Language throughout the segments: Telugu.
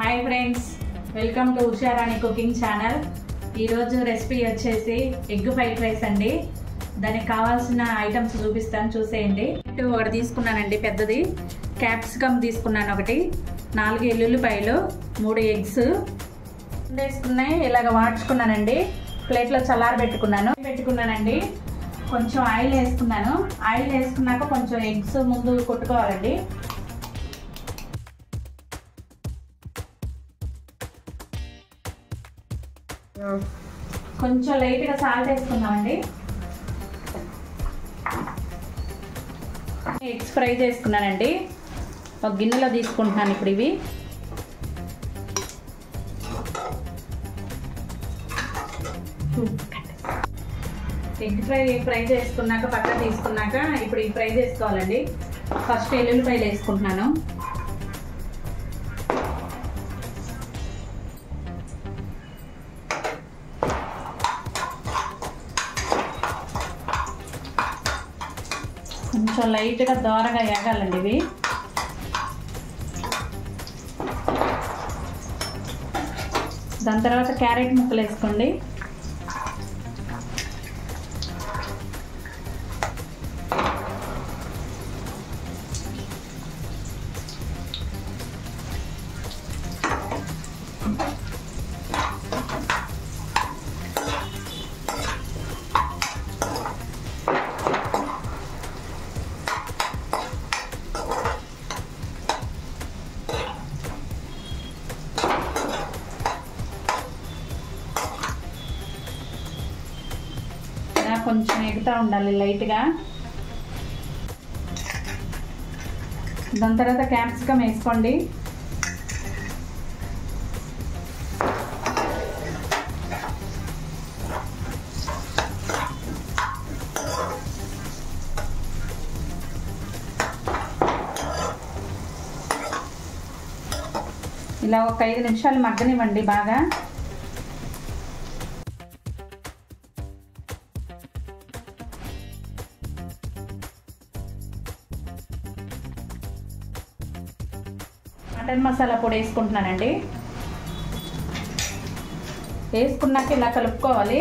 Hi friends, welcome to Usharani cooking channel. ఈరోజు రెసిపీ వచ్చేసి ఎగ్ ఫ్రైడ్ రైస్ అండి. దానికి కావాల్సిన ఐటమ్స్ చూపిస్తాను, చూసేయండి. ఒకటి తీసుకున్నానండి పెద్దది, క్యాప్సికమ్ తీసుకున్నాను ఒకటి, 4 ఎల్లుల్లిపాయలు, 3 ఎగ్స్ వేసుకున్నాయి. ఇలాగ వాడ్చుకున్నానండి. ప్లేట్లో పెట్టుకున్నానండి. కొంచెం ఆయిల్ వేసుకున్నాను. ఆయిల్ వేసుకున్నాక కొంచెం ఎగ్స్ ముందు కొట్టుకోవాలండి. కొంచెం లైట్గా సాల్ట్ వేసుకున్నామండి. ఎగ్స్ ఫ్రై చేసుకున్నానండి. ఒక గిన్నెలో తీసుకుంటున్నాను ఇప్పుడు ఇవి. ఎగ్ ఫ్రై చేసుకున్నాక పక్కన తీసుకున్నాక ఇప్పుడు ఇవి ఫ్రై చేసుకోవాలండి. ఫస్ట్ ఎల్లుల్లిపాయలు వేసుకుంటున్నాను. కొంచెం లైట్గా దోరగా వేగాలండి ఇవి. దాని తర్వాత క్యారెట్ ముక్కలు వేసుకోండి. కొంచెం ఎగుతూ ఉండాలి లైట్గా. దాని తర్వాత క్యాప్సికమ్ వేసుకోండి. ఇలా ఒక 5 నిమిషాలు మగ్గనివ్వండి బాగా. మటన్ మసాలా పొడి వేసుకుంటున్నానండి. వేసుకున్నాక ఇలా కలుపుకోవాలి.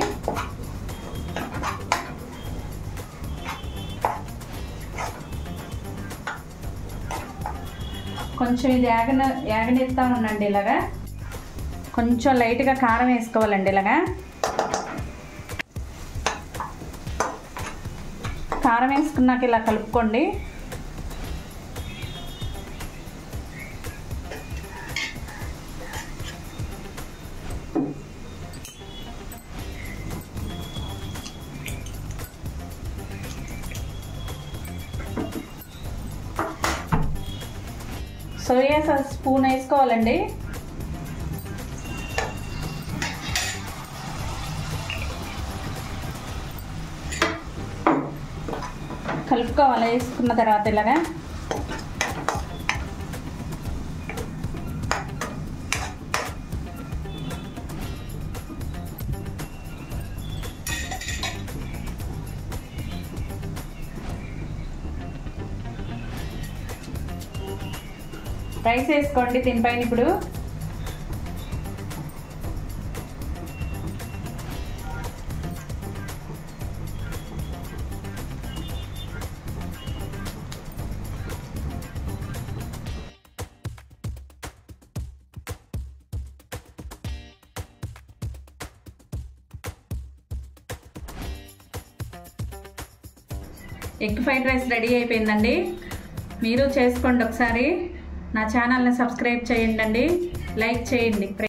కొంచెం ఇది యాగనిస్తూ ఉండండి. ఇలాగా కొంచెం లైట్గా కారం వేసుకోవాలండి. ఇలాగా కారం వేసుకున్నాక ఇలా కలుపుకోండి. సోయా సాస్ స్పూన్ వేసుకోవాలండి. కలుపుకోవాలి. వేసుకున్న తర్వాత ఇలాగా రైస్ వేసుకోండి దీనిపైన. ఇప్పుడు ఎగ్ ఫ్రైడ్ రైస్ రెడీ అయిపోయిందండి. మీరు చేసుకోండి ఒకసారి. నా ఛానల్ని సబ్స్క్రైబ్ చేయండి, లైక్ చేయండి.